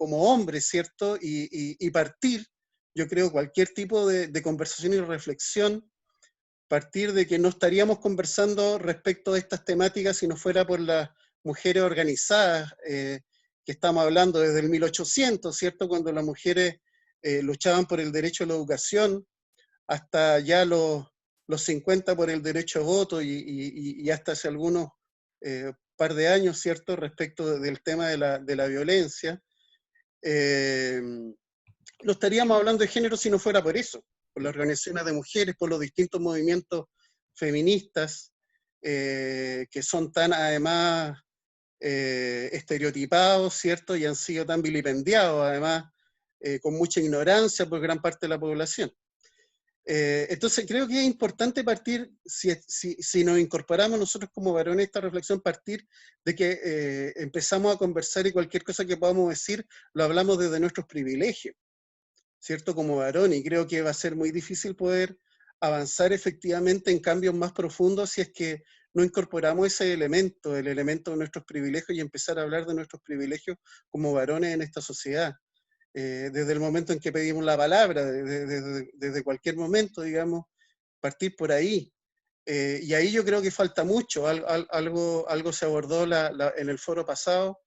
como hombres, ¿cierto? Y partir, yo creo, cualquier tipo de conversación y reflexión, partir de que no estaríamos conversando respecto de estas temáticas si no fuera por las mujeres organizadas, que estamos hablando desde el 1800, ¿cierto? Cuando las mujeres luchaban por el derecho a la educación, hasta ya los 50 por el derecho a voto y hasta hace algunos par de años, ¿cierto? Respecto del tema de la violencia. No estaríamos hablando de género si no fuera por eso, por las organizaciones de mujeres, por los distintos movimientos feministas, que son tan además estereotipados, ¿cierto? Y han sido tan vilipendiados, además, con mucha ignorancia por gran parte de la población. Entonces creo que es importante partir, si nos incorporamos nosotros como varones a esta reflexión, partir de que empezamos a conversar y cualquier cosa que podamos decir, lo hablamos desde nuestros privilegios, ¿cierto? Como varón, y creo que va a ser muy difícil poder avanzar efectivamente en cambios más profundos si es que no incorporamos ese elemento, el elemento de nuestros privilegios, y empezar a hablar de nuestros privilegios como varones en esta sociedad. Desde el momento en que pedimos la palabra, desde cualquier momento, digamos, partir por ahí. Y ahí yo creo que falta mucho, algo se abordó en el foro pasado,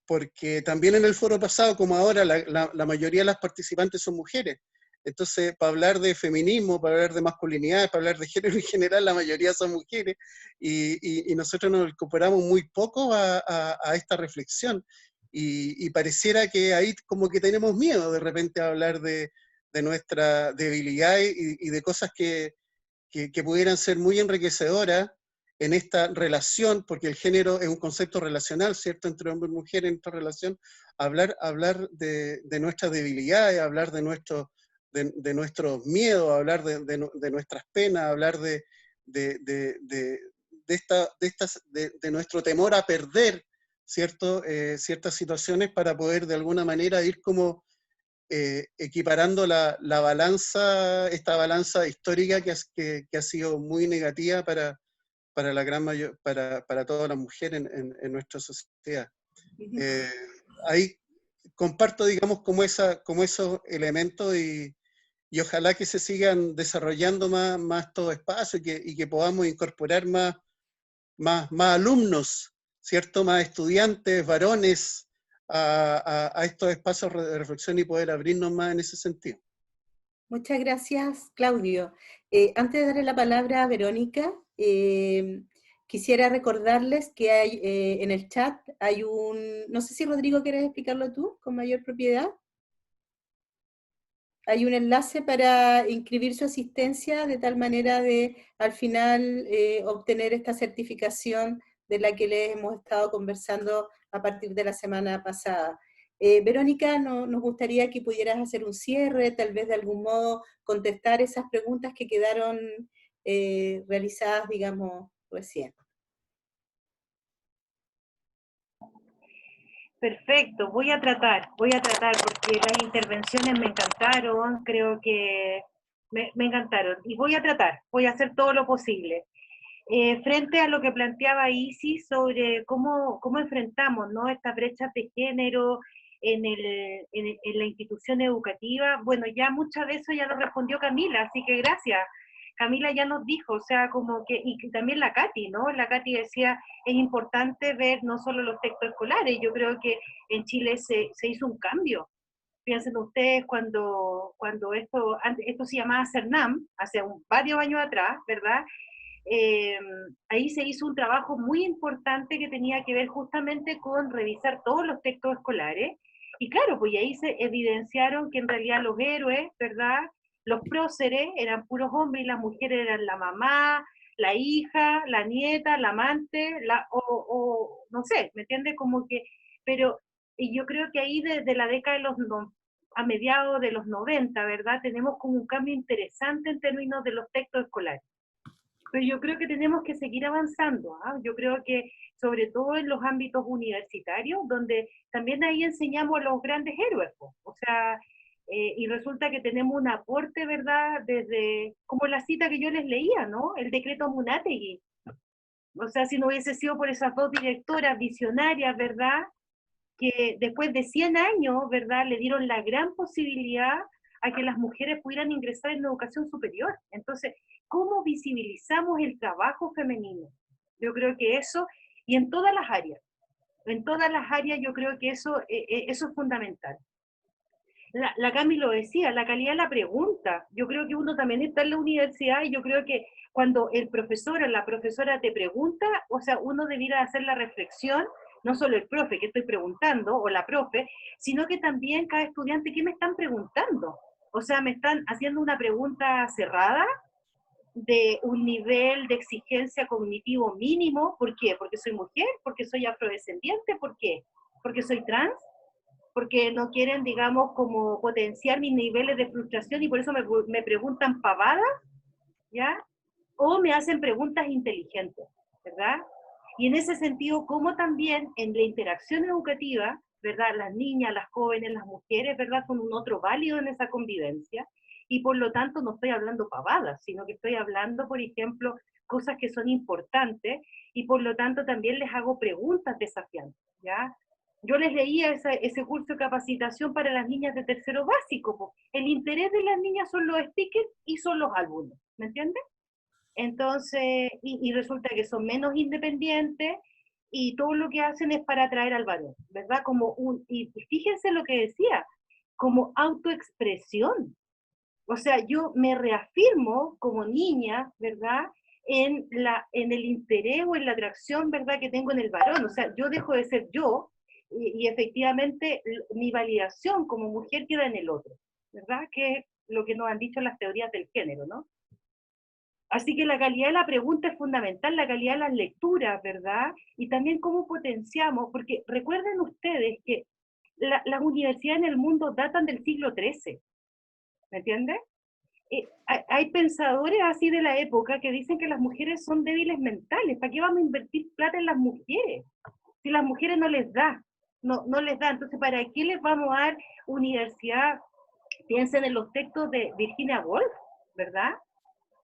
porque también en el foro pasado, como ahora, la mayoría de las participantes son mujeres. Entonces, para hablar de feminismo, para hablar de masculinidad, para hablar de género en general, la mayoría son mujeres, y nosotros nos incorporamos muy poco a esta reflexión. Y pareciera que ahí como que tenemos miedo de repente a hablar de nuestra debilidad y de cosas que pudieran ser muy enriquecedoras en esta relación, porque el género es un concepto relacional, ¿cierto?, entre hombre y mujer en esta relación, hablar de nuestras debilidades, hablar de nuestros miedos, hablar de nuestras penas, hablar de nuestro temor a perder, ¿cierto?, ciertas situaciones, para poder de alguna manera ir como equiparando la balanza, esta balanza histórica que ha sido muy negativa para la gran para todas las mujeres en nuestra sociedad. Eh, Ahí comparto, digamos, como esos elementos, y ojalá que se sigan desarrollando más todo espacio, y que podamos incorporar más alumnos, ¿cierto? Más estudiantes, varones, a estos espacios de reflexión, y poder abrirnos más en ese sentido. Muchas gracias, Claudio. Antes de darle la palabra a Verónica, quisiera recordarles que hay en el chat hay no sé si Rodrigo quieres explicarlo tú con mayor propiedad. Hay un enlace para inscribir su asistencia de tal manera de al final obtener esta certificación de la que les hemos estado conversando a partir de la semana pasada. Verónica, nos gustaría que pudieras hacer un cierre, tal vez de algún modo contestar esas preguntas que quedaron realizadas, digamos, recién. Perfecto, voy a tratar, porque las intervenciones me encantaron, creo que me encantaron, y voy a hacer todo lo posible. Frente a lo que planteaba Isis sobre cómo enfrentamos, ¿no?, estas brechas de género en la institución educativa, bueno, ya muchas de eso ya lo respondió Camila, así que gracias. Camila ya nos dijo, o sea, como que, y también la Katy, ¿no? La Katy decía, es importante ver no solo los textos escolares, yo creo que en Chile se hizo un cambio. Piensen ustedes cuando esto se llamaba CERNAM, hace varios años atrás, ¿verdad? Ahí se hizo un trabajo muy importante que tenía que ver justamente con revisar todos los textos escolares, y claro, pues ahí se evidenciaron que en realidad los héroes, ¿verdad?, los próceres eran puros hombres, y las mujeres eran la mamá, la hija, la nieta, la amante, o no sé, ¿me entiendes? Como que, pero, y yo creo que ahí desde la década a mediados de los 90, ¿verdad?, tenemos como un cambio interesante en términos de los textos escolares. Pero yo creo que tenemos que seguir avanzando, ¿ah? Yo creo que sobre todo en los ámbitos universitarios, donde también ahí enseñamos a los grandes héroes, o sea, y resulta que tenemos un aporte, ¿verdad?, desde, como la cita que yo les leía, ¿no?, el decreto Munátegui. O sea, si no hubiese sido por esas dos directoras visionarias, ¿verdad?, que después de 100 años, ¿verdad?, le dieron la gran posibilidad a que las mujeres pudieran ingresar en la educación superior. Entonces, ¿cómo visibilizamos el trabajo femenino? Yo creo que eso, y en todas las áreas yo creo que eso es fundamental. La Cami lo decía, la calidad de la pregunta. Yo creo que uno también está en la universidad y yo creo que cuando el profesor o la profesora te pregunta, o sea, uno debiera hacer la reflexión, no solo el profe que estoy preguntando o la profe, sino que también cada estudiante, ¿qué me están preguntando? O sea, ¿me están haciendo una pregunta cerrada de un nivel de exigencia cognitivo mínimo? ¿Por qué? ¿Porque soy mujer? ¿Porque soy afrodescendiente? ¿Por qué? ¿Porque soy trans? Porque no quieren, digamos, como potenciar mis niveles de frustración y por eso me preguntan pavadas, ¿ya? O me hacen preguntas inteligentes, ¿verdad? Y en ese sentido, como también en la interacción educativa, ¿verdad? Las niñas, las jóvenes, las mujeres, ¿verdad? Son un otro válido en esa convivencia y por lo tanto no estoy hablando pavadas, sino que estoy hablando, por ejemplo, cosas que son importantes y por lo tanto también les hago preguntas desafiantes, ¿ya? Yo les leía ese curso de capacitación para las niñas de tercero básico. Po. El interés de las niñas son los stickers y son los álbumes, ¿me entiendes? Entonces, y resulta que son menos independientes y todo lo que hacen es para atraer al varón, ¿verdad? Y fíjense lo que decía, como autoexpresión. O sea, yo me reafirmo como niña, ¿verdad? En el interés o en la atracción, ¿verdad? Que tengo en el varón. O sea, yo dejo de ser yo y efectivamente mi validación como mujer queda en el otro, ¿verdad? Que es lo que nos han dicho las teorías del género, ¿no? Así que la calidad de la pregunta es fundamental, la calidad de las lecturas, ¿verdad? Y también cómo potenciamos, porque recuerden ustedes que las universidades en el mundo datan del siglo XIII, ¿me entiendes? Hay pensadores así de la época que dicen que las mujeres son débiles mentales. ¿Para qué vamos a invertir plata en las mujeres? Si las mujeres no les da, no les da. Entonces, ¿para qué les vamos a dar universidad? Piensen en los textos de Virginia Woolf, ¿verdad?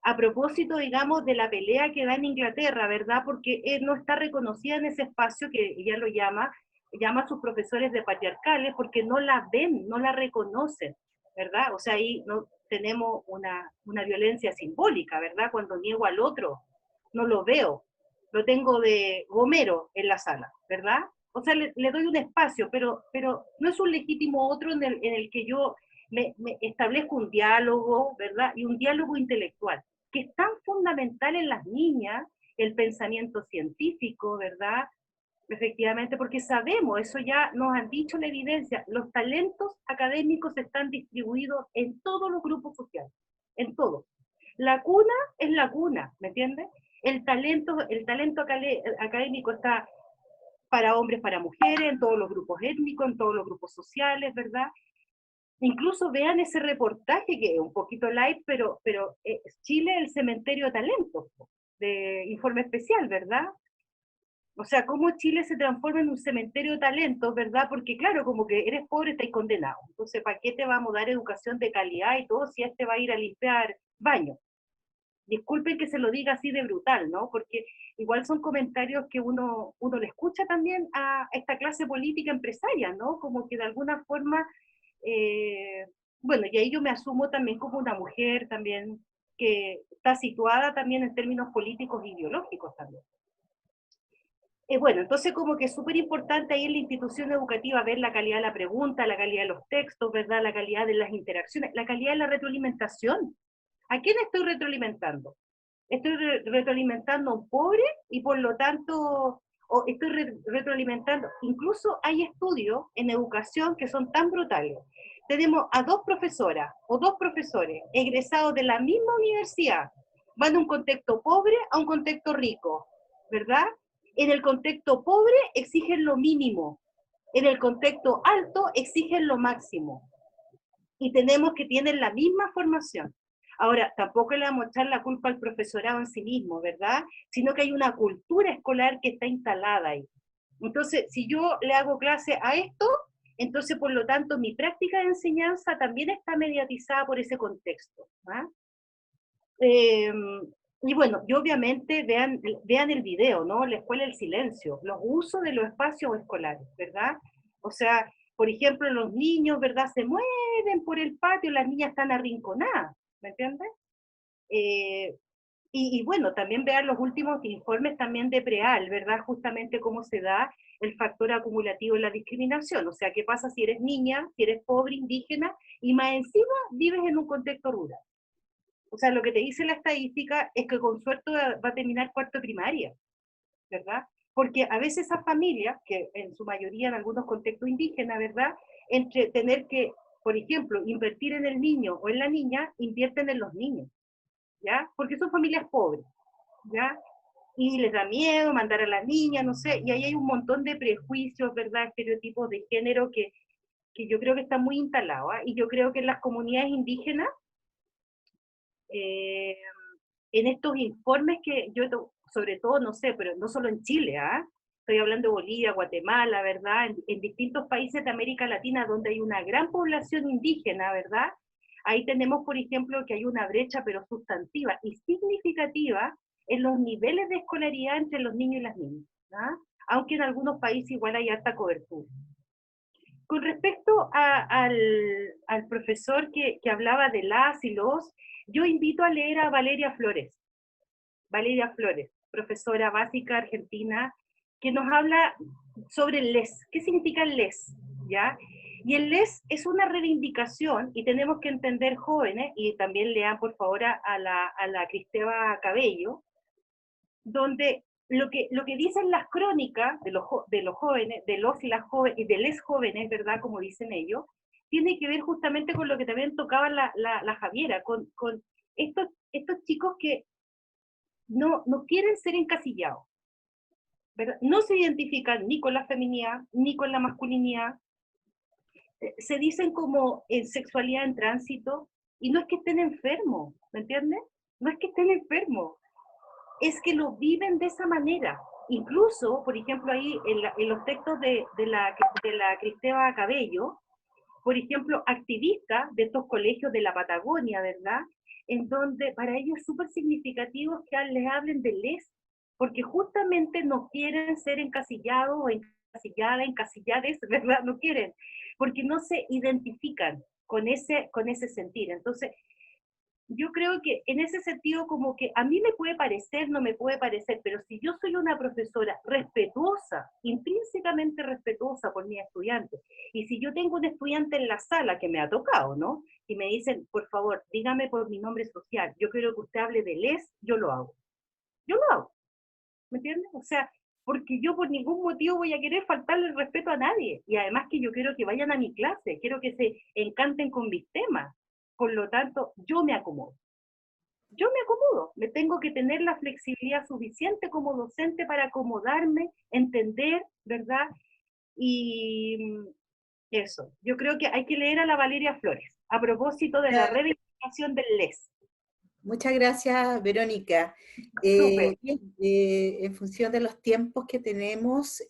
A propósito, digamos, de la pelea que da en Inglaterra, ¿verdad? Porque no está reconocida en ese espacio que ella lo llama a sus profesores de patriarcales porque no la ven, no la reconocen, ¿verdad? O sea, ahí no tenemos una violencia simbólica, ¿verdad? Cuando niego al otro, no lo veo, lo tengo de gomero en la sala, ¿verdad? O sea, le doy un espacio, pero no es un legítimo otro en el que yo me establezco un diálogo, ¿verdad? Y un diálogo intelectual, que es tan fundamental en las niñas, el pensamiento científico, ¿verdad? Efectivamente, porque sabemos, eso ya nos han dicho la evidencia, los talentos académicos están distribuidos en todos los grupos sociales, en todos. La cuna es la cuna, ¿me entiendes? El talento académico está para hombres, para mujeres, en todos los grupos étnicos, en todos los grupos sociales, ¿verdad? Incluso vean ese reportaje que es un poquito light, pero Chile, el cementerio de talentos, de Informe Especial, ¿verdad? O sea, cómo Chile se transforma en un cementerio de talentos, ¿verdad? Porque claro, como que eres pobre, estás condenado. Entonces, ¿para qué te vamos a dar educación de calidad y todo si este va a ir a limpiar baños? Disculpen que se lo diga así de brutal, ¿no? Porque igual son comentarios que uno le escucha también a esta clase política empresaria, ¿no? Como que de alguna forma, bueno, y ahí yo me asumo también como una mujer también que está situada también en términos políticos e ideológicos también. Bueno, entonces como que es súper importante ahí en la institución educativa ver la calidad de la pregunta, la calidad de los textos, ¿verdad? La calidad de las interacciones, la calidad de la retroalimentación. ¿A quién estoy retroalimentando? Estoy retroalimentando a un pobre y por lo tanto, o estoy retroalimentando, incluso hay estudios en educación que son tan brutales. Tenemos a dos profesoras o dos profesores egresados de la misma universidad, van de un contexto pobre a un contexto rico, ¿verdad? En el contexto pobre exigen lo mínimo, en el contexto alto exigen lo máximo. Y tenemos que tienen la misma formación. Ahora, tampoco le vamos a echar la culpa al profesorado en sí mismo, ¿verdad? Sino que hay una cultura escolar que está instalada ahí. Entonces, si yo le hago clase a esto, entonces, por lo tanto, mi práctica de enseñanza también está mediatizada por ese contexto. Y bueno, y obviamente vean el video, ¿no? La escuela del silencio, los usos de los espacios escolares, ¿verdad? O sea, por ejemplo, los niños, ¿verdad? Se mueven por el patio, las niñas están arrinconadas, ¿me entiendes? Y bueno, también vean los últimos informes también de PREAL, ¿verdad? Justamente cómo se da el factor acumulativo en la discriminación. O sea, ¿qué pasa si eres niña, si eres pobre, indígena, y más encima vives en un contexto rural? O sea, lo que te dice la estadística es que con suerte va a terminar cuarto de primaria, ¿verdad? Porque a veces esas familias, que en su mayoría en algunos contextos indígenas, ¿verdad? Entre tener que, por ejemplo, invertir en el niño o en la niña, invierten en los niños, ¿ya? Porque son familias pobres, ¿ya? Y les da miedo mandar a la niña, no sé, y ahí hay un montón de prejuicios, ¿verdad? Estereotipos de género que yo creo que están muy instalados, ¿eh? Y yo creo que en las comunidades indígenas, eh, en estos informes que yo, sobre todo, no sé, pero no solo en Chile, ¿ah? Estoy hablando de Bolivia, Guatemala, ¿verdad? En distintos países de América Latina donde hay una gran población indígena, ¿verdad? Ahí tenemos, por ejemplo, que hay una brecha, pero sustantiva y significativa en los niveles de escolaridad entre los niños y las niñas, ¿ah? Aunque en algunos países igual hay alta cobertura. Con respecto al profesor que hablaba de las y los, yo invito a leer a Valeria Flores, profesora básica argentina, que nos habla sobre el les. ¿Qué significa el les? ¿Ya? Y el les es una reivindicación, y tenemos que entender, jóvenes, y también lean por favor a la Cristeva Cabello, donde lo que dicen las crónicas de los jóvenes, de los y las jóvenes, y de les jóvenes, ¿verdad? Como dicen ellos, tiene que ver justamente con lo que también tocaba la Javiera, con estos chicos que no quieren ser encasillados, ¿verdad? No se identifican ni con la feminidad, ni con la masculinidad, se dicen como en sexualidad en tránsito, y no es que estén enfermos, ¿me entiendes? No es que estén enfermos, es que lo viven de esa manera. Incluso, por ejemplo, ahí en los textos de la Cristeva Cabello, por ejemplo, activistas de estos colegios de la Patagonia, ¿verdad? En donde para ellos es súper significativo que les hablen de les, porque justamente no quieren ser encasillados o encasilladas, encasillades, ¿verdad? No quieren, porque no se identifican con ese sentir. Entonces, yo creo que en ese sentido como que a mí me puede parecer, no me puede parecer, pero si yo soy una profesora respetuosa, intrínsecamente respetuosa por mis estudiantes, y si yo tengo un estudiante en la sala que me ha tocado, ¿no? Y me dicen, por favor, dígame por mi nombre social, yo quiero que usted hable de les, yo lo hago. Yo lo hago, ¿me entiendes? O sea, porque yo por ningún motivo voy a querer faltarle el respeto a nadie, y además que yo quiero que vayan a mi clase, quiero que se encanten con mis temas, por lo tanto, yo me acomodo, me tengo que tener la flexibilidad suficiente como docente para acomodarme, entender, ¿verdad? Y eso, yo creo que hay que leer a la Valeria Flores, a propósito de la reivindicación del les. Muchas gracias, Verónica. Súper. En función de los tiempos que tenemos,